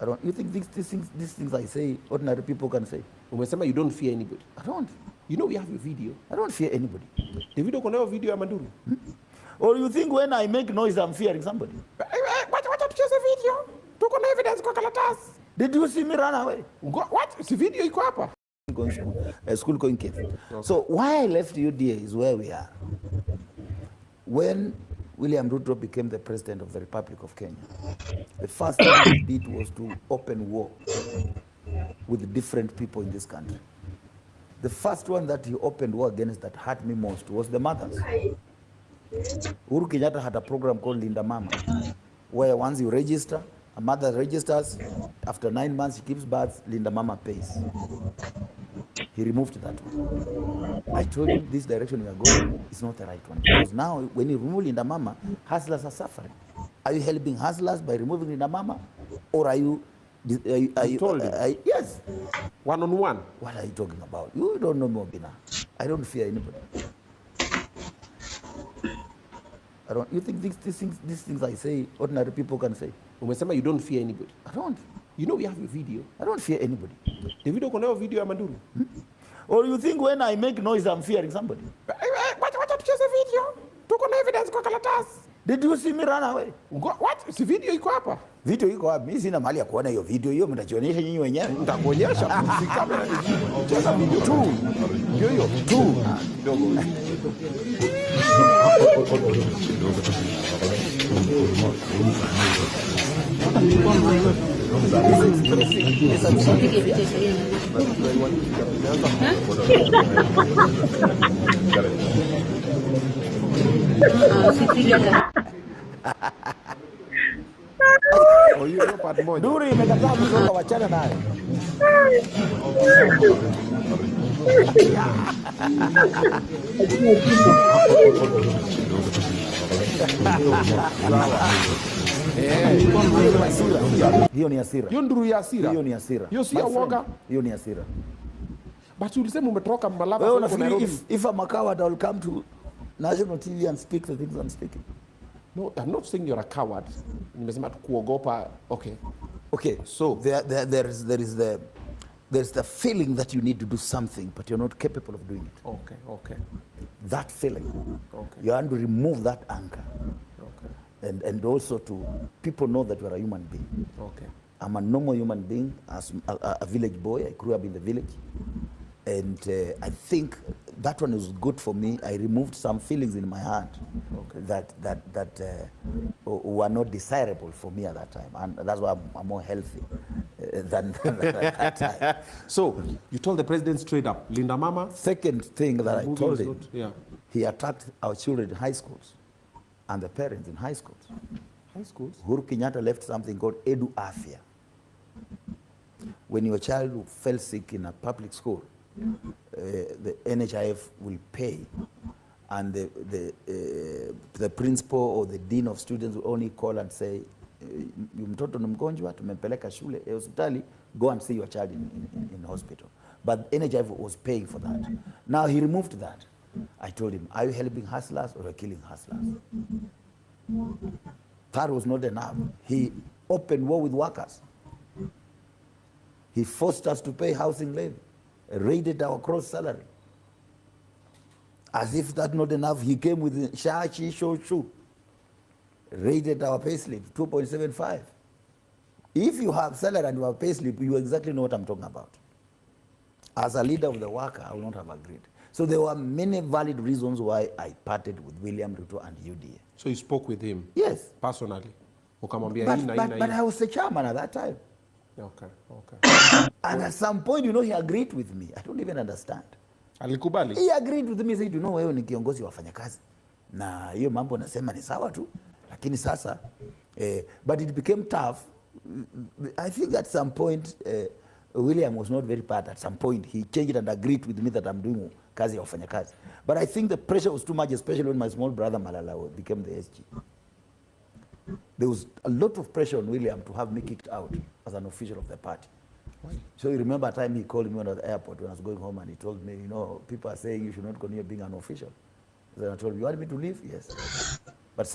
You think these things I say, ordinary people can say? Umesema you don't fear anybody. I don't. You know we have your video. I don't fear anybody. The video kuna video ya Manduru. Or you think when I make noise I'm fearing somebody? Wacha tucheze video. Tuko na evidence kwa karatasi. Did you see me run away? What? Si video iko hapa. Going school going kid. Okay. So why I left UDA is where we are. When William Ruto became the president of the Republic of Kenya, the first thing he did was to open war with different people in this country. The first one that he opened war against that hurt me most was the mothers. Uhuru Kenyatta had a program called Linda Mama, where once you register, a mother registers, after 9 months she gives birth, Linda Mama pays. He removed that one. I told him this direction we are going is not the right one. Because now when you remove Linda Mama, hustlers are suffering. Are you helping hustlers by removing Linda Mama? Or are you told him? Yes. One-on-one. What are you talking about? You don't know Mobina. I don't fear anybody. You think these things I say, ordinary people can say? Umesema you don't fear anybody. I don't. You know we have your video. I don't fear anybody. The video kuna video ya Manduru. Or you think when I make noise I'm fearing somebody? Wacha tucheze video. Tuko na evidence kwa karatasi. Did you see me run away? What? Si video iko hapa. Video iko hapa. Mimi sina mahali ya kuona hiyo video. Hiyo mtajionyesha nyinyi wenyewe. Nitakuonyesha. Si kamera. Cheza video tu. Hiyo tu. Kidogo. Duri imekataa kutoka, wachana naye. Hiyo ni hasira. Hiyo nduru ya hasira. Hiyo ni hasira. Hiyo si ya woga. Hiyo ni hasira. But ulisema umetoka Malaba. Wewe unafikiri if a coward will come to national TV and speak the things I'm speaking? No, I'm not saying you're a coward. Nimesema tu kuogopa. Okay, so there's the feeling that you need to do something, but you're not capable of doing it. Okay. That feeling. Okay. You have to remove that anchor. Okay. And also to people know that you're a human being. Okay. I'm a normal human being, as a village boy. I grew up in the village. And I think that one was good for me. I removed some feelings in my heart that were not desirable for me at that time. And that's why I'm more healthy than at that time. So, you told the president straight up, Linda Mama? Second thing that I told him, he attacked our children in high schools and the parents in high schools. High schools? Uhuru Kenyatta left something called Edu Afya. When your child fell sick in a public school, the NHIF will pay, and the principal or the dean of students will only call and say, mtoto ni mgonjwa, tumempeleka shule hospitali, go and see your child in hospital. But NHIF was paying for that. Now he removed that. I told him, are you helping hustlers or are you killing hustlers? That was not enough. He opened war with workers. He forced us to pay housing levy, raided our gross salary. As if that's not enough, he came with Shachi Shoshu, raided our payslip, 2.75. If you have salary and you have payslip, you exactly know what I'm talking about. As a leader of the worker, I would not have agreed. So there were many valid reasons why I parted with William Ruto and UDA. So you spoke with him? Yes. Personally? But I was the chairman at that time. Okay. And at some point, he agreed with me. I don't even understand. Alikubali? He agreed with me, said, wewe ni kiongozi wa wafanyakazi. Na hiyo mambo nasema ni sawa tu. Lakini sasa, but it became tough. I think at some point, William was not very bad. At some point, he changed and agreed with me that I'm doing kazi ya wafanyakazi. But I think the pressure was too much, especially when my small brother Malala became the SG. There was a lot of pressure on William to have me kicked out as an official of the party. Why? So you remember a time he called me at the airport when I was going home and he told me, people are saying you should not continue being an official. Then I told him, you want me to leave? Yes. But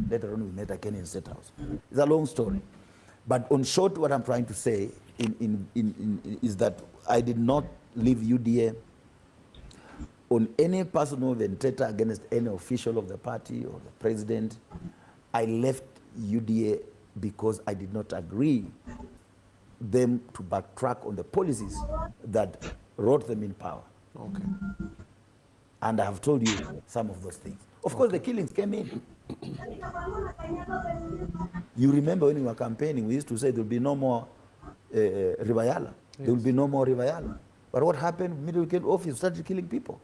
later on we met again in Statehouse. It's a long story. But on short, what I'm trying to say is that I did not leave UDA on any personal vendetta against any official of the party or the president. I left UDA because I did not agree them to backtrack on the policies that brought them in power. Okay. And I have told you some of those things. Of course, the killings came in. You remember when we were campaigning, we used to say there will be no more Ribayala. Yes. There will be no more Ribayala. But what happened? Middle came office, started killing people.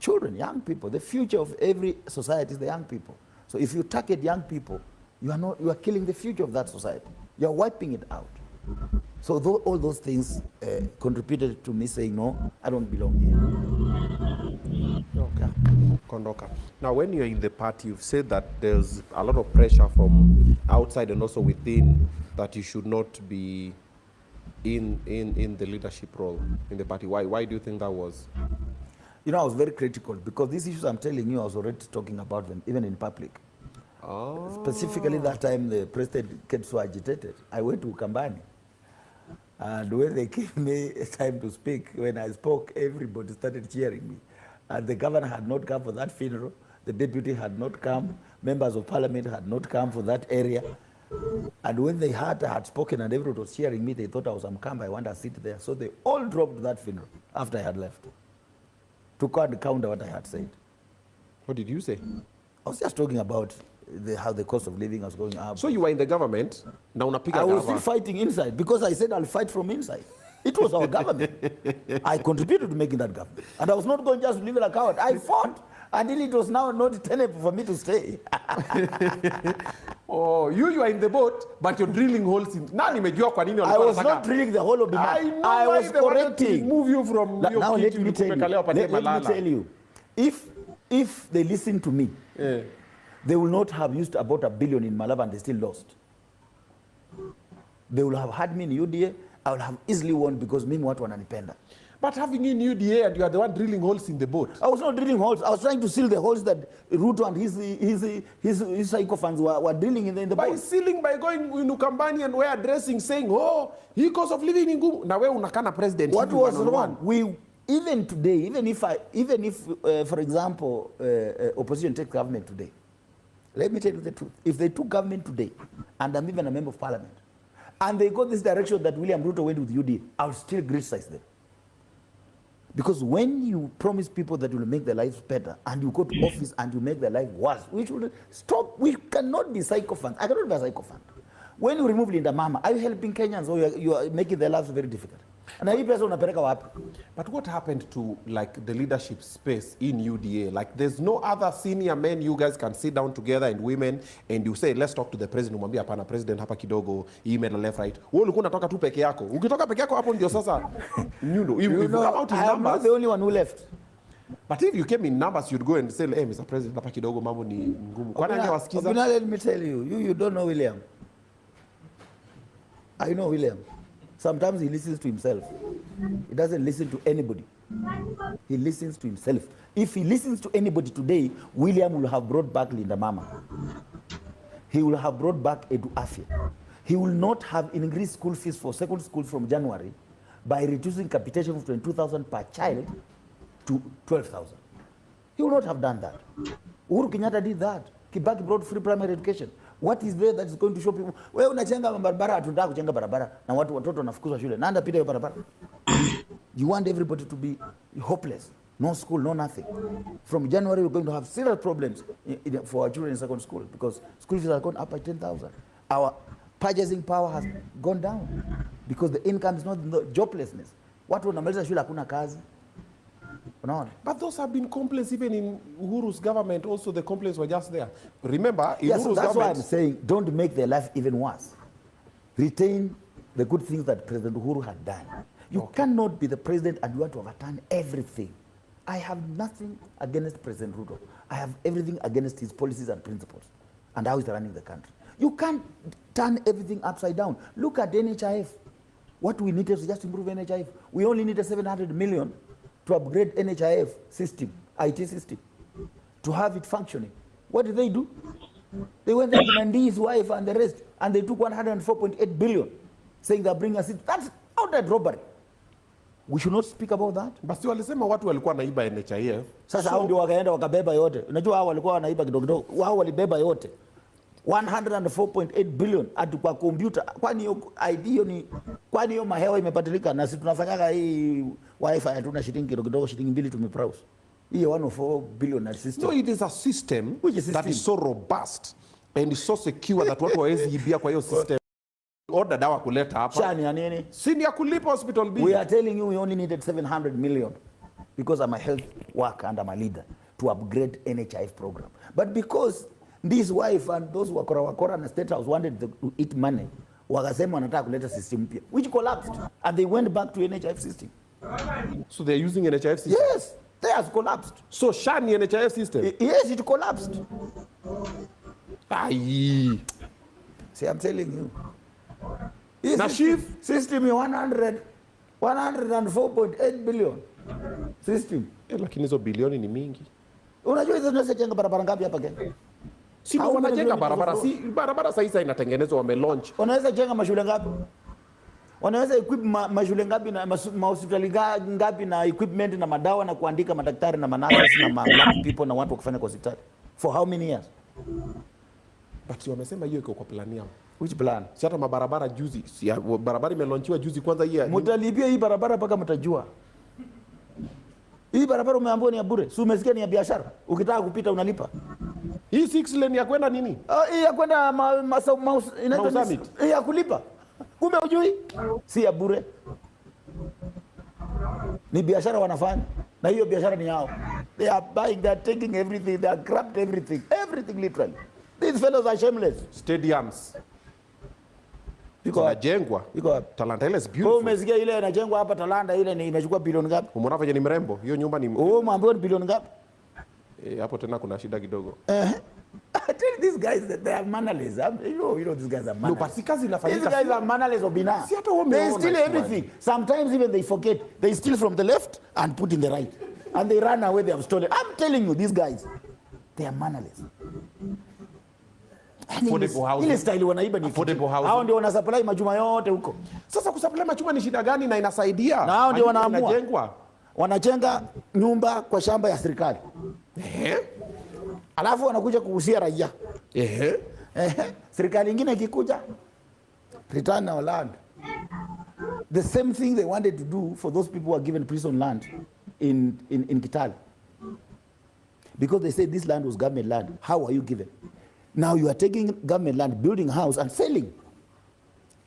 Children, young people. The future of every society is the young people. So if you target young people, you are killing the future of that society. You are wiping it out. So all those things contributed to me saying, no, I don't belong here. Okay. Kondoka. Now, when you're in the party, you've said that there's a lot of pressure from outside and also within that you should not be in the leadership role in the party. Why do you think that was? You know, I was very critical because these issues I'm telling you, I was already talking about them, even in public. Oh. Specifically that time the president gets so agitated. I went to Kambani. And when they gave me time to speak, when I spoke, everybody started cheering me. And the governor had not come for that funeral. The deputy had not come. Members of parliament had not come for that area. And when they heard I had spoken and everyone was cheering me, they thought I was some camp. I want to sit there. So they all dropped that funeral after I had left to counter what I had said. What did you say? I was just talking about how the cost of living was going up. So you were in the government. Now I was still fighting inside because I said I'll fight from inside. It was our government. I contributed to making that government. And I was not going just to live in a coward. I fought until it was now not tenable for me to stay. Oh, you are in the boat, but you're drilling holes in. I was not drilling the whole of the map. I was correcting. Move you from your now let me tell you. If they listen to me, yeah, they will not have used about $1 billion in Malava and they still lost. They will have had me in UDA. I will have easily won because mimi watu wananipenda. But having in UDA and you are the one drilling holes in the boat. I was not drilling holes. I was trying to seal the holes that Ruto and his psycho fans were drilling in the boat. By sealing, by going in Ukambani and we're addressing, saying, oh, he cost of living in Gumu. Now we're unakana president. What was wrong? Even today, even if for example, opposition takes government today, let me tell you the truth. If they took government today, and I'm even a member of parliament, and they go this direction that William Ruto went with UDA, I'll still criticize them. Because when you promise people that you will make their lives better, and you go to office and you make their life worse, we should stop. We cannot be sycophant. I cannot be a sycophant. When you remove Linda Mama, are you helping Kenyans or you are making their lives very difficult? But what happened to like the leadership space in UDA? Like there's no other senior men you guys can sit down together and women and you say let's talk to the president. Umwambia hapana president hapa kidogo email left right. Wewe ulikuwa unatoka tu peke yako. Ukitoka peke yako hapo ndio sasa you know I am not the only one who left. But if you came in numbers you'd go and say hey Mr. President hapa kidogo mambo ni ngumu. Kwani angewasikiza? Let me tell you, you don't know William. I know William. Sometimes he listens to himself. He doesn't listen to anybody. He listens to himself. If he listens to anybody today, William will have brought back Linda Mama. He will have brought back Edu Afia. He will not have increased school fees for secondary school from January by reducing capitation from 22,000 per child to 12,000. He will not have done that. Uhuru Kenyatta did that. Kibaki brought free primary education. What is there that is going to show people? Wewe unachenga barabara, hatutaka kuchenga barabara na watoto wanafukuzwa shule. Nanda pita hiyo barabara. You want everybody to be hopeless. No school, no nothing. From January we're going to have serious problems for our children in secondary school because school fees have gone up by 10,000. Our purchasing power has gone down because the income is not joblessness. Watu wanamaliza shule hakuna kazi. But those have been complaints even in Uhuru's government. Also, the complaints were just there. Remember, in yes, Uhuru's that's government, why I'm saying don't make their life even worse. Retain the good things that President Uhuru had done. You cannot be the president and you want to overturn everything. I have nothing against President Ruto. I have everything against his policies and principles and how he's running the country. You can't turn everything upside down. Look at NHIF. What we need is just improve NHIF. We only need 700 million to upgrade NHIF system, IT system, to have it functioning. What did they do? They went there with Nandi's wife and the rest, and they took 104.8 billion, saying they're bringing us it. That's outright robbery. We should not speak about that. Basi walisema watu walikuwa naiba NHIF. Sasa hao ndio wakaenda wakabeba yote. Unajua hao walikuwa wanaiba kidogo kidogo. Wao walibeba yote. 104.8 billion hadi kwa computer. Kwani hiyo ID hiyo ni kwani hiyo mahewa imepatilika na sisi tunafanyaga hii wifi hatuna shilingi kidogo kidogo shilingi 2 tumebrowse. Hiyo 104 billion na system. No, it is a system that is so robust and so secure that watu hawezi ibia kwa hiyo system. Order dawa kuleta hapa. Shani ya nini? Sini ya kulipa hospital bill. We are telling you we only needed 700 million because I'm a health worker and I'm a leader to upgrade NHIF program. But because this wife and those wakora and the Statehouse wanted to eat money, wakasema wanataka kuleta system mpya, which collapsed, and they went back to NHIF system. So they're using NHIF system? Yes, they has collapsed. So Shani NHIF system? Yes, it collapsed. Aye. See, I'm telling you. Na chief system 104.8 billion system. Lakini hizo bilioni ni mingi. Unajua hizo tunaweza jenga barabara ngapi hapa Kenya? Si wanajenga barabara, si barabara sasa inatengenezwa, wame launch. Wanaweza jenga mashule ngapi? Wanaweza equip mashule ngapi na hospitali ngapi na equipment na madawa na kuandika madaktari na manurses na lab people na watu kufanya kwa hospitali? For how many years? But wamesema hiyo iko kwa plan yao. Which plan? Si hata mabarabara juzi, si barabara imelaunchiwa juzi kwanza hii. Mtalipia hii barabara mpaka mtajua. Hii barabara umeambiwa ni ya bure. Si umesikia ni ya biashara. Ukitaka kupita unalipa. Hii 6 lane ya kwenda nini? Hii ya kwenda inaitwa hii ya kulipa. Kumbe hujui? Si ya bure. Ni biashara wanafanya. Na hiyo biashara ni yao. They are buying, they are taking everything, they are grabbed everything. Everything literally. These fellows are shameless. Stadiums. Jengwa. Talanta ile is beautiful. Umesikia ile inajengwa hapa Talanta ile ni imechukua bilioni ngapi? Umeona venye ni mrembo? Hiyo nyumba ni mambo ni bilioni ngapi? Hapo tena kuna shida kidogo. I tell these guys that they are mannerless. You know these guys are mannerless. No, basi kazi inafanyika. These guys are mannerless obina. They steal everything. Sometimes even they forget. They steal from the left and put in the right. And they run away, they have stolen. I'm telling you, these guys, they are mannerless. Affordable housing. Ile style wanaiba ni affordable housing. Hao ndio wanasupply majuma yote huko. Sasa kusupply majuma ni shida gani na inasaidia? Na hao ndio wanaamua. Wanajenga nyumba kwa shamba ya serikali. Alafu wanakuja kuhusia raia. Serikali nyingine ikikuja return our land. The same thing they wanted to do for those people who are given prison land in Kitale. Because they said this land was government land. How are you given? Now you are taking government land, building a house and selling.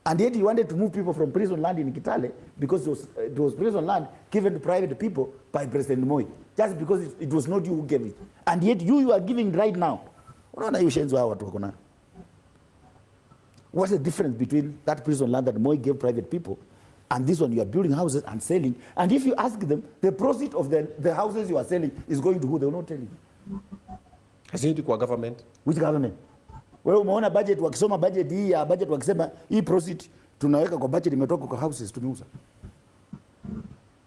And yet you wanted to move people from prison land in Kitale because it was prison land given to private people by President Moi. Just because it was not you who gave it. And yet you are giving right now. What's the difference between that prison land that Moi gave private people and this one you are building houses and selling? And if you ask them, the proceeds of the houses you are selling is going to who? They will not tell you. Hasini kwa government. Which government? Wewe umeona budget wakisoma budget hii ya budget wakisema hii proceed tunaweka kwa budget imetoka kwa houses tumeuza.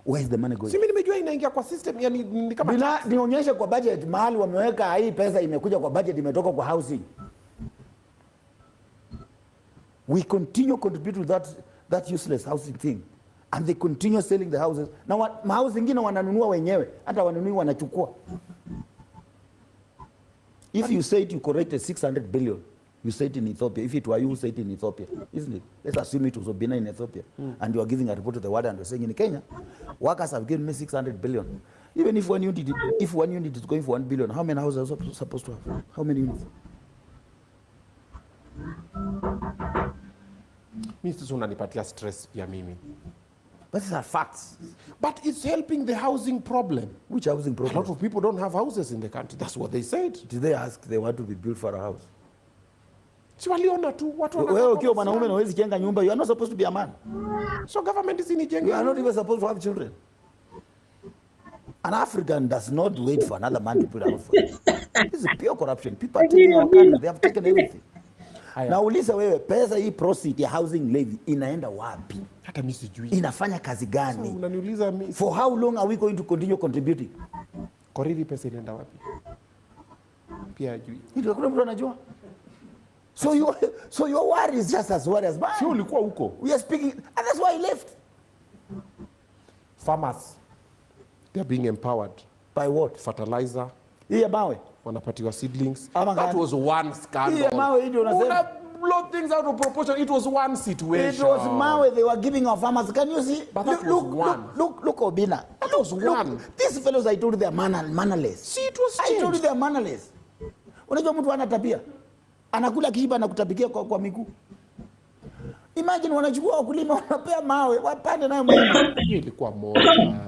Where is the money going? Si mimi nimejua inaingia kwa system yani ni kama bila nionyeshe kwa budget mahali wameweka hii pesa imekuja kwa budget imetoka kwa housing. We continue contribute to that useless housing thing and they continue selling the houses. Na housing ingine wananunua wenyewe hata wanunui wanachukua. If you say it, you corrected 600 billion, you say it in Ethiopia. If it were you who say it in Ethiopia, isn't it? Let's assume it was Obina in Ethiopia. And you are giving a report to the world and you're saying in Kenya, workers have given me 600 billion. Even if one unit is going for 1 billion, how many houses are supposed to have? How many units? Mimi sasa unanipatia stress pia mimi. But these are facts. But it's helping the housing problem. Which housing problem? A lot of people don't have houses in the country. That's what they said. Did they ask they want to be built for a house? Si waliona tu watu wana. Wewe ukiwa mwanaume na huwezi jenga nyumba, you are not supposed to be a man. So government is inijenga. You are not even supposed to have children. An African does not wait for another man to build a house for him. This is pure corruption. People are taking our country. They have taken everything. Na uliza wewe pesa hii proceed ya housing levy inaenda wapi? Hata mimi sijui. Inafanya kazi gani? So, unaniuliza mimi. For how long are we going to continue contributing? Koriri pesa inaenda wapi? Pia hajui. Ndio kuna mtu anajua. So your worry is just as worry as mine. Sio ulikuwa huko. We are speaking, and that's why I left. Farmers, they are being empowered. By what? Fertilizer. Hii mawe. Wanapatiwa seedlings. Ama That gani? was one scandal. Hii mawe ndio unasema. Una blow things out of proportion. It was one situation. It was mawe they were giving our farmers. Can you see? But that was one. Look, Obina. That was one. These fellows, I told you, they are mannerless. See, it was I told you they are mannerless. Unajua mtu ana tabia. Anakula kishiba na kutapikia kwa miguu. Imagine wanachukua wakulima wanapea mawe, wapande nayo mahindi. Ilikuwa moja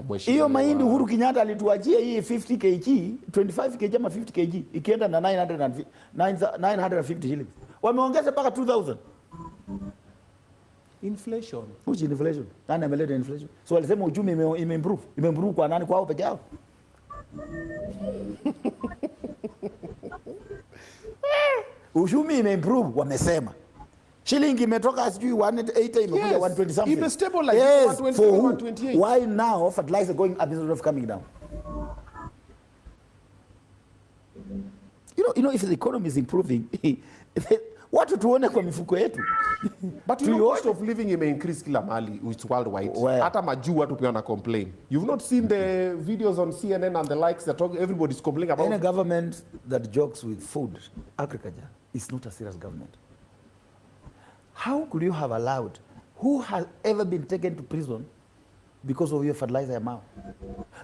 mheshimiwa. Hiyo mahindi Uhuru Kenyatta alituachia hii 50 kg, 25 kg ama 50 kg, ikienda na 950 shillings. Wameongeza mpaka 2000. Inflation. Which inflation? Nani ameleta inflation? So walisema uchumi imeimprove. Imeimprove kwa nani? Kwao peke yao. Uchumi imeimprove wamesema. Shilingi imetoka sijui 180 imekuja 120 something. Ime stabilize 128. Why now fertilizer going up instead of coming down? You know if the economy is improving, watu tuone kwa mifuko yetu. But you know, cost of living ime increase kila mahali, it's worldwide. Hata majuu watu pia wana complain. You've not seen the videos on CNN and the likes that everybody's complaining about. Any government that jokes with food, agriculture, is not a serious government. How could you have allowed, who has ever been taken to prison because of your fertilizer amount?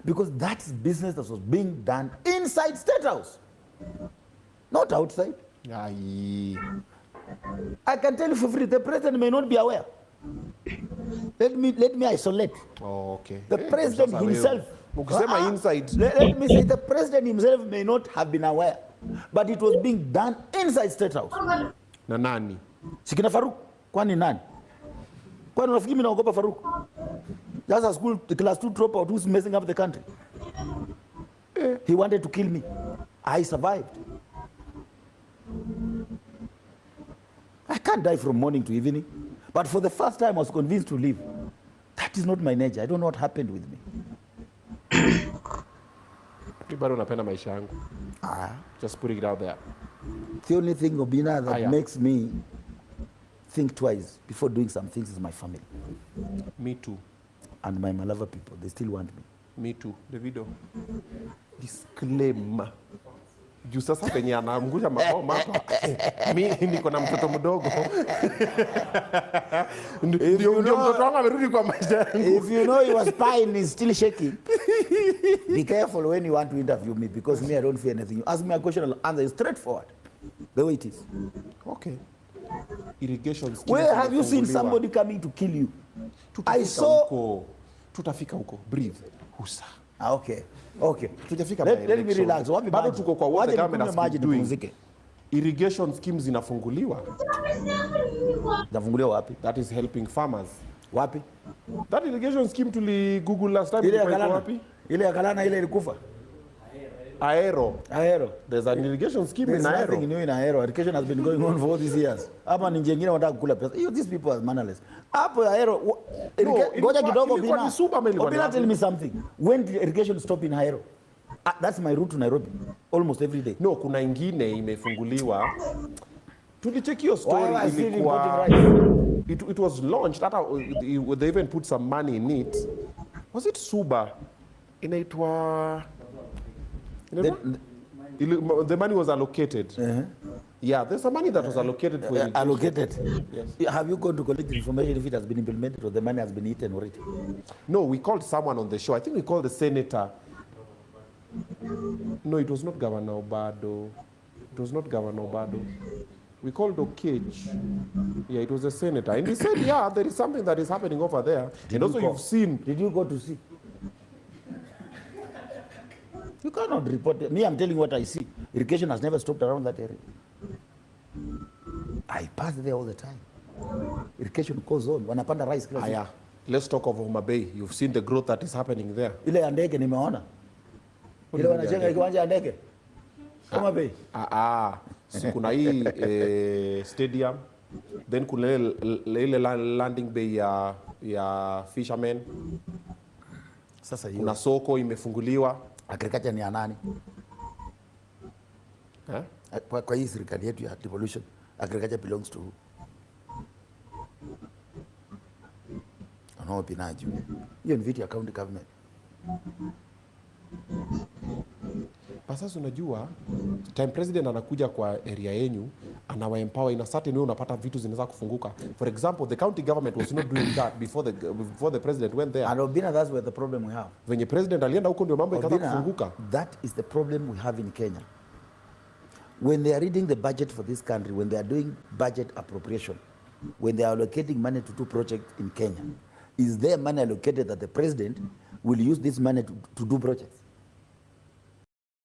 Because that's business that was being done inside Statehouse, not outside. Aye. I can tell you for free, the president may not be aware. Let me isolate. Oh, okay. The president himself. Inside. Let me say the president himself may not have been aware, but it was being done inside Statehouse. Na nani? Sikina Faruk, kwani nani? Kwani unafikiri mimi naogopa Faruk? Just a school class 2 dropout who's messing up the country. He wanted to kill me. I survived. I can't die from morning to evening. But for the first time I was convinced to leave. That is not my nature. I don't know what happened with me. Mimi bado napenda maisha yangu. Just putting it out there. The only thing, Obina, that makes me think twice before doing some things is my family. Me too. And my Malava people, they still want me. Me too. The video. Disclaimer. Juu sasa penye anaangusha maboma hapa. Mimi niko na mtoto mdogo. Ndio mtoto wangu amerudi kwa maisha yangu. If you know your spine is still shaking, be careful when you want to interview me, because me, I don't fear anything. You ask me a question, I'll answer straightforward. The way it is. Okay. Irrigation schemes. Where have you seen somebody coming to kill you? I saw. Tutafika huko. Breathe. Husa. Okay. Okay. Let me relax. Bado tuko kwa water cameras doing. Doing. Irrigation schemes zinafunguliwa. Zinafunguliwa wapi? That is helping farmers. Wapi? That irrigation scheme tuli Google last time. Ile ya Kalana wapi? Ile ya Kalana ile ilikufa. Aero. There's an irrigation scheme in Aero. There's nothing new in Aero. Education has been going on for all these years. Hapa ni nyingine wanataka kukula pesa. These people are mannerless. Hapo Aero. Ngoja kidogo Bina. Tell me something. When did irrigation stop in Aero? That's my route to Nairobi. Almost every day. No, kuna ingine imefunguliwa. Tulicheck your story ilikuwa. It was launched. They even put some money in it. Was it Suba? Inaitwa the money was allocated. Yeah, there's some money that was allocated for it. Allocated? Yes. Have you gone to collect the information if it has been implemented or the money has been eaten already? No, we called someone on the show. I think we called the senator. No, it was not Governor Obado. We called Okage. Yeah, it was a senator. And he said, yeah, there is something that is happening over there. And also you've seen. Did you go to see? You cannot report it. Me, I'm telling you what I see. Irrigation has never stopped around that area. I pass there all the time. Irrigation goes on. Wanapanda rice. Yeah. Let's talk of Homa Bay. You've seen the growth that is happening there. Ile ya ndege nimeona. Ile wanajenga kiwanja ya ndege. Homa Bay. So kuna hii stadium. Then kuna ile landing bay ya fishermen. Sasa hiyo. Kuna soko imefunguliwa. Agriculture ni ya nani? Kwa hii serikali yetu ya devolution. Agriculture belongs to who? Wanaopinaji. Hiyo ni vitu ya county government. Sasa unajua time president anakuja kwa area yenyu anawaempower in a certain way, unapata vitu zinaweza kufunguka. For example, the county government was not doing that before the president went there. And Obina, that's where the problem we have. Venye president alienda huko ndio mambo ikaanza kufunguka. That is the problem we have in Kenya. When they are reading the budget for this country, when they are doing budget appropriation, when they are allocating money to two projects in Kenya, is there money allocated that the president will use this money to do projects?